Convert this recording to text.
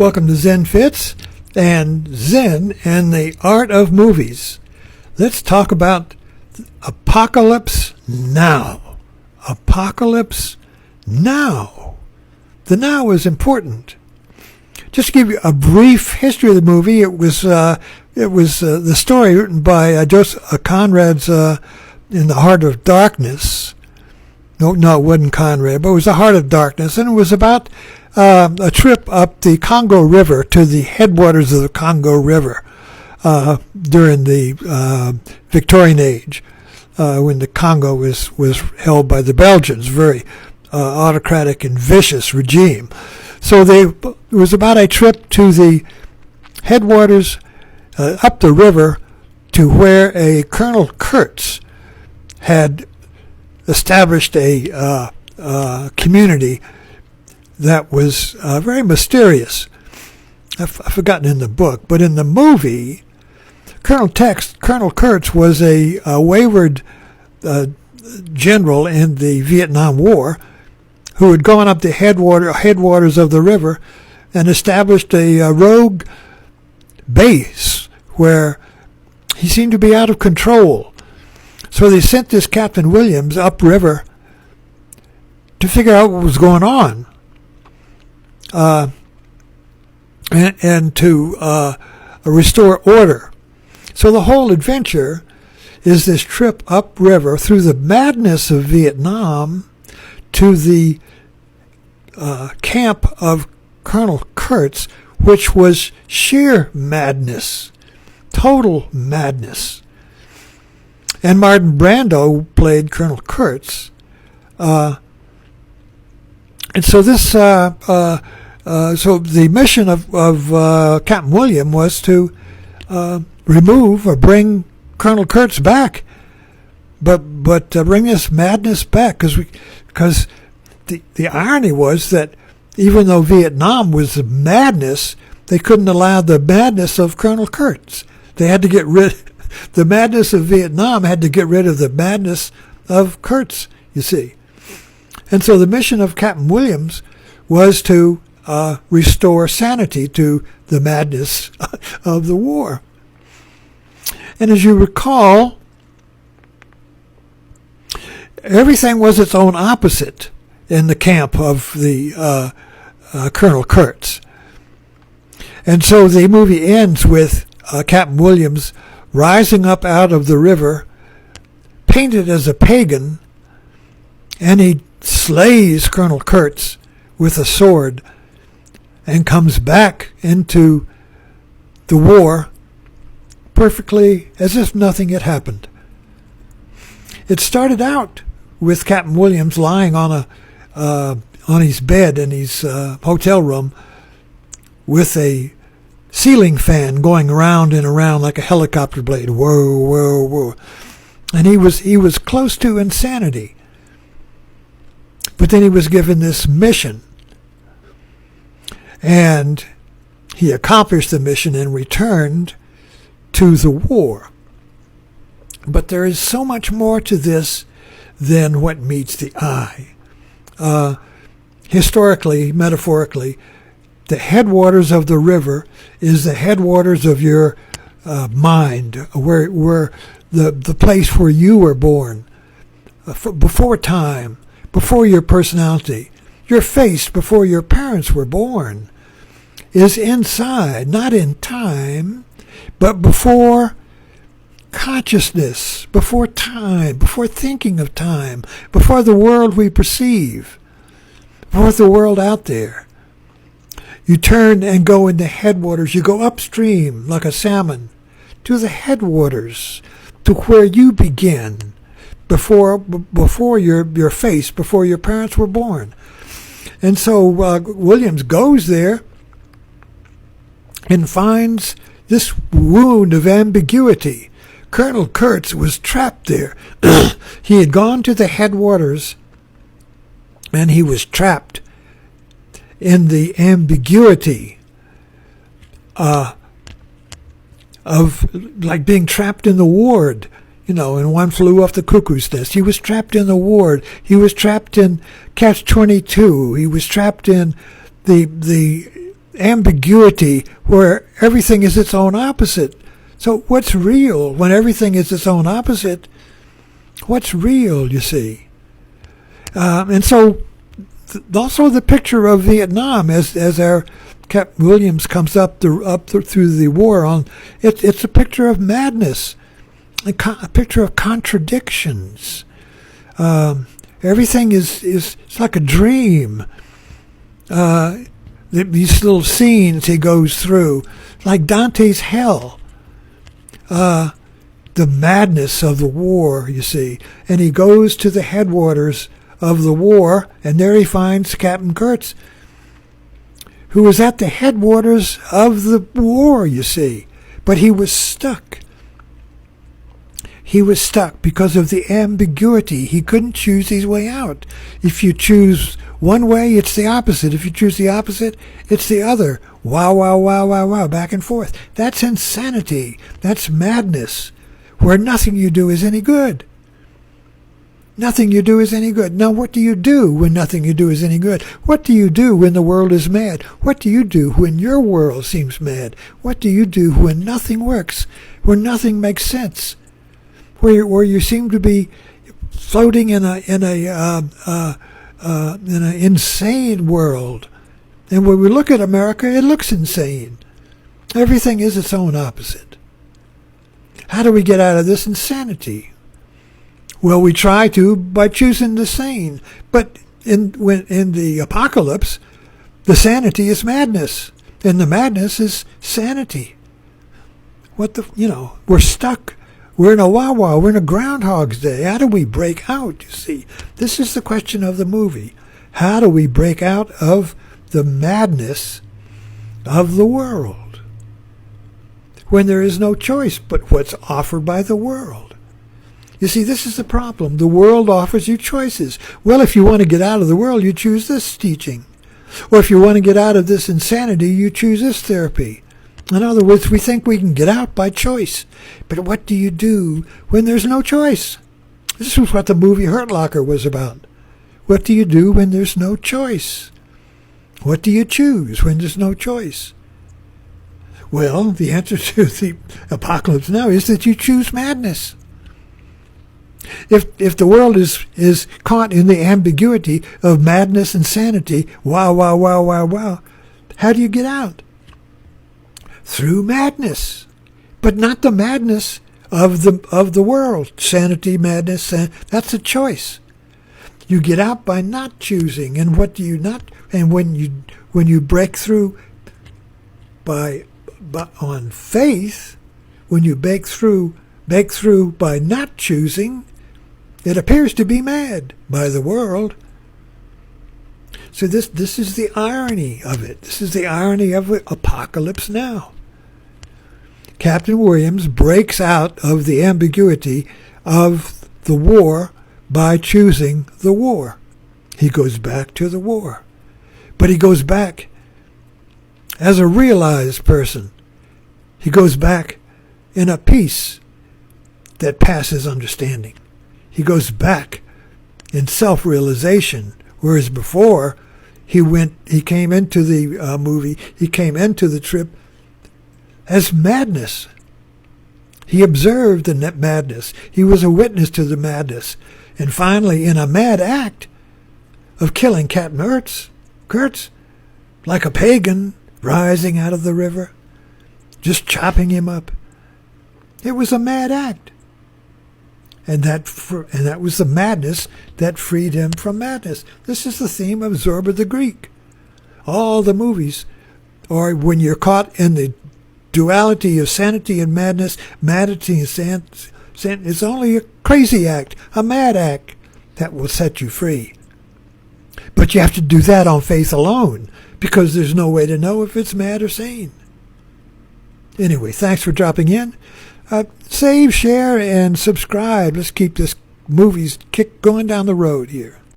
Welcome to Zen Fits and Zen and the Art of Movies. Let's talk about Apocalypse Now. Apocalypse Now. The now is important. Just to give you a brief history of the movie, it was the story written by Joseph Conrad's In the Heart of Darkness. No, it wasn't Conrad, but it was The Heart of Darkness, and it was about a trip up the Congo River to the headwaters of the Congo River during the Victorian Age, when the Congo was held by the Belgians, very autocratic and vicious regime. So it was about a trip to the headwaters up the river to where a Colonel Kurtz had established a community that was very mysterious. I've forgotten in the book, but in the movie, Colonel Kurtz was a wayward general in the Vietnam War who had gone up the headwaters of the river and established a rogue base where he seemed to be out of control. So they sent this Captain Williams upriver to figure out what was going on. And to restore order. So the whole adventure is this trip upriver through the madness of Vietnam to the camp of Colonel Kurtz, which was sheer madness, total madness. And Martin Brando played Colonel Kurtz. And so this... So the mission of Captain William was to remove or bring Colonel Kurtz back, but bring this madness back, because the irony was that even though Vietnam was madness, they couldn't allow the madness of Colonel Kurtz. They had to get rid. The madness of Vietnam had to get rid of the madness of Kurtz. You see, and so the mission of Captain Williams was to restore sanity to the madness of the war. And as you recall, everything was its own opposite in the camp of the Colonel Kurtz. And so the movie ends with Captain Williams rising up out of the river, painted as a pagan, and he slays Colonel Kurtz with a sword and comes back into the war perfectly as if nothing had happened. It started out with Captain Williams lying on his bed in his hotel room with a ceiling fan going around and around like a helicopter blade. Whoa, whoa, whoa. And he was close to insanity. But then he was given this mission. And he accomplished the mission and returned to the war. But there is so much more to this than what meets the eye. Historically, metaphorically, the headwaters of the river is the headwaters of your mind, where the place where you were born, before time, before your personality. Your face before your parents were born is inside, not in time, but before consciousness, before time, before thinking of time, before the world we perceive, before the world out there. You turn and go into headwaters. You go upstream like a salmon to the headwaters, to where you begin before your face, before your parents were born. And so Williams goes there and finds this wound of ambiguity. Colonel Kurtz was trapped there. He had gone to the headwaters and he was trapped in the ambiguity of like being trapped in the ward. And One Flew Off the Cuckoo's Nest. He was trapped in the ward. He was trapped in Catch-22. He was trapped in the ambiguity where everything is its own opposite. So what's real when everything is its own opposite? What's real, you see? And so also the picture of Vietnam as our Captain Williams comes up through the war on, it's a picture of madness, a picture of contradictions. Everything is it's like a dream. These little scenes he goes through, like Dante's hell. The madness of the war, you see. And he goes to the headwaters of the war, and there he finds Captain Kurtz, who was at the headwaters of the war, you see. But he was stuck. He was stuck because of the ambiguity. He couldn't choose his way out. If you choose one way, it's the opposite. If you choose the opposite, it's the other. Wow, wow, wow, wow, wow, back and forth. That's insanity. That's madness, where nothing you do is any good. Nothing you do is any good. Now, what do you do when nothing you do is any good? What do you do when the world is mad? What do you do when your world seems mad? What do you do when nothing works, when nothing makes sense, where you seem to be floating in an insane world? And when we look at America, it looks insane. Everything is its own opposite. How do we get out of this insanity? Well, we try to by choosing the sane. But in the apocalypse, the sanity is madness, and the madness is sanity. We're stuck. We're in a wah-wah. We're in a Groundhog's Day. How do we break out, you see? This is the question of the movie. How do we break out of the madness of the world when there is no choice but what's offered by the world? You see, this is the problem. The world offers you choices. Well, if you want to get out of the world, you choose this teaching. Or if you want to get out of this insanity, you choose this therapy. In other words, we think we can get out by choice. But what do you do when there's no choice? This is what the movie Hurt Locker was about. What do you do when there's no choice? What do you choose when there's no choice? Well, the answer to the apocalypse now is that you choose madness. If the world is caught in the ambiguity of madness and sanity, wow, wow, wow, wow, wow, how do you get out? Through madness, but not the madness of the world. Sanity, madness, that's a choice. You get out by not choosing, and what do you not? And when you break through on faith, when you break through by not choosing, it appears to be mad by the world. So this is the irony of it. This is the irony of Apocalypse Now. Captain Williams breaks out of the ambiguity of the war by choosing the war. He goes back to the war. But he goes back as a realized person. He goes back in a peace that passes understanding. He goes back in self-realization, whereas before he came into the trip as madness. He observed the madness. He was a witness to the madness. And finally, in a mad act of killing Captain Kurtz, like a pagan rising out of the river, just chopping him up. It was a mad act. And that was the madness that freed him from madness. This is the theme of Zorba the Greek. All the movies, or when you're caught in the duality of sanity and madness, it's only a crazy act, a mad act, that will set you free. But you have to do that on faith alone, because there's no way to know if it's mad or sane. Anyway, thanks for dropping in. Save, share, and subscribe. Let's keep this movies going down the road here.